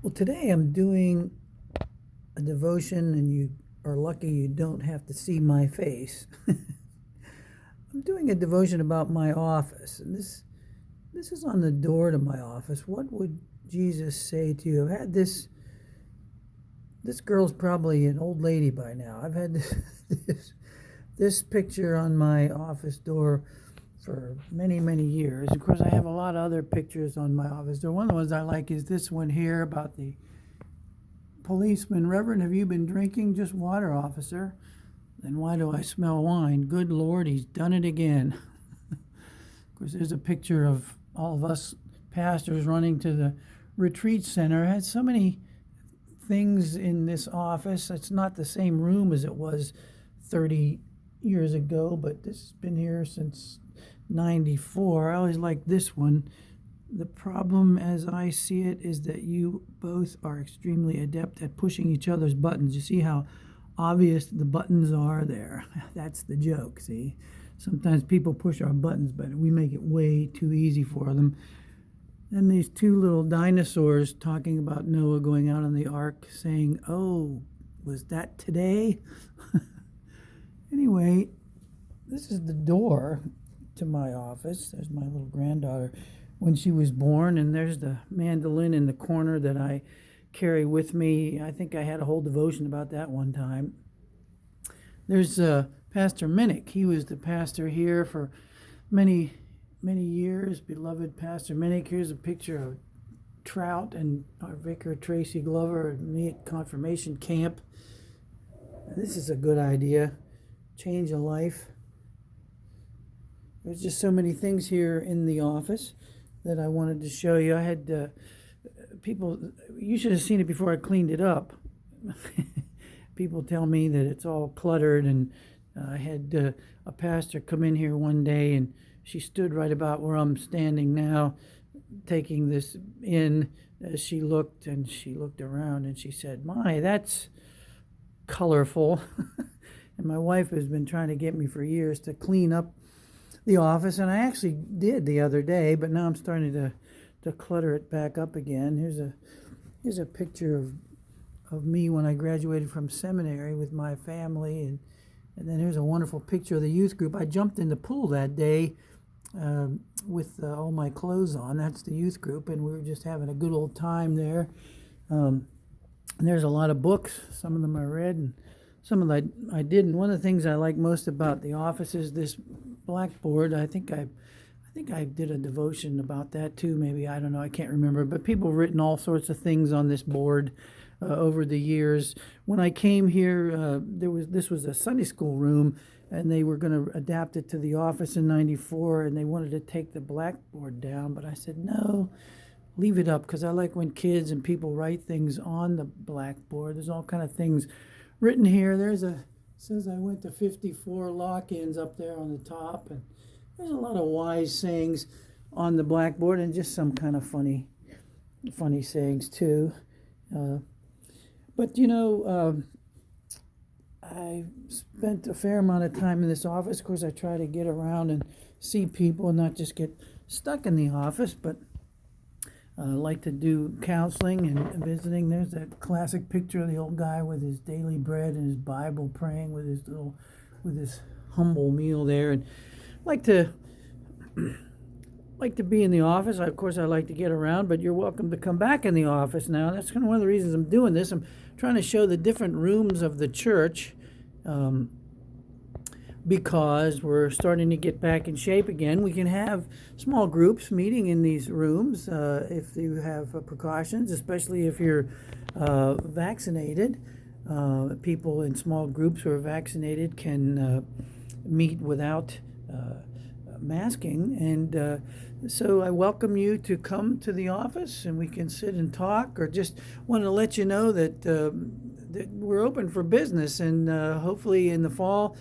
Well, today I'm doing a devotion, and you are lucky you don't have to see my face. I'm doing a devotion about my office, and this is on the door to my office. What would Jesus say to you? I've had this girl's probably an old lady by now. I've had this, this picture on my office door for many, many years. Of course, I have a lot of other pictures on my office door. One of the ones I like is this one here about the policeman. Reverend, have you been drinking? Just water, officer. Then why do I smell wine? Good Lord, he's done it again. Of course, there's a picture of all of us pastors running to the retreat center. I had so many things in this office. It's not the same room as it was 30 years ago, but this has been here since 94. I always like this one. The problem, as I see it, is that you both are extremely adept at pushing each other's buttons. You see how obvious the buttons are there? That's the joke, see? Sometimes people push our buttons, but we make it way too easy for them. Then these two little dinosaurs talking about Noah going out on the ark, saying, "Oh, was that today?" Anyway, this is the door to my office. There's my little granddaughter when she was born, and there's the mandolin in the corner that I carry with me. I think I had a whole devotion about that one time. There's Pastor Minnick. He was the pastor here for many, many years. Beloved Pastor Minnick. Here's a picture of Trout and our vicar Tracy Glover and me at confirmation camp. This is a good idea. Change a life. There's just so many things here in the office that I wanted to show you. I had people, you should have seen it before I cleaned it up. People tell me that it's all cluttered, and I had a pastor come in here one day, and she stood right about where I'm standing now, taking this in as she looked, and she looked around, and she said, "My, that's colorful." And my wife has been trying to get me for years to clean up the office, and I actually did the other day, but now I'm starting to clutter it back up again. Here's a picture of me when I graduated from seminary with my family, and then here's a wonderful picture of the youth group. I jumped in the pool that day with all my clothes on. That's the youth group, and we were just having a good old time there. And there's a lot of books. Some of them I read, and some of them I didn't. One of the things I like most about the office is this blackboard. I think I did a devotion about that too. Maybe, I don't know. I can't remember. But people have written all sorts of things on this board over the years. When I came here, this was a Sunday school room, and they were going to adapt it to the office in '94, and they wanted to take the blackboard down. But I said no. Leave it up, because I like when kids and people write things on the blackboard. There's all kind of things written here. Says I went to 54 lock-ins up there on the top, and there's a lot of wise sayings on the blackboard, and just some kind of funny sayings too. But I spent a fair amount of time in this office. Of course, I try to get around and see people and not just get stuck in the office, but like to do counseling and visiting. There's that classic picture of the old guy with his daily bread and his Bible, praying with his humble meal there. And like to be in the office. Of course, I like to get around, but you're welcome to come back in the office now. That's kind of one of the reasons I'm doing this. I'm trying to show the different rooms of the church. Because we're starting to get back in shape again. We can have small groups meeting in these rooms if you have precautions, especially if you're vaccinated. People in small groups who are vaccinated can meet without masking. And so I welcome you to come to the office, and we can sit and talk, or just want to let you know that we're open for business, and hopefully in the fall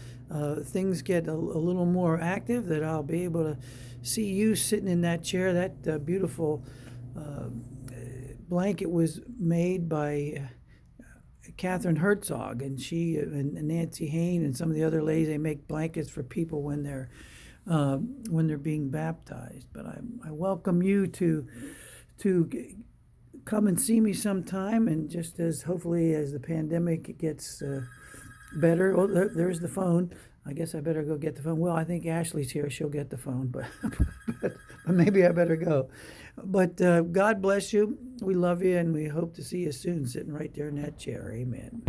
things get a little more active, that I'll be able to see you sitting in that chair. That beautiful blanket was made by Catherine Herzog, and she and Nancy Hain and some of the other ladies. They make blankets for people when they're being baptized. But I welcome you to come and see me sometime, and just as hopefully as the pandemic gets better. Oh, there's the phone. I guess I better go get the phone. Well, I think Ashley's here. She'll get the phone, but maybe I better go. But God bless you. We love you, and we hope to see you soon, sitting right there in that chair. Amen.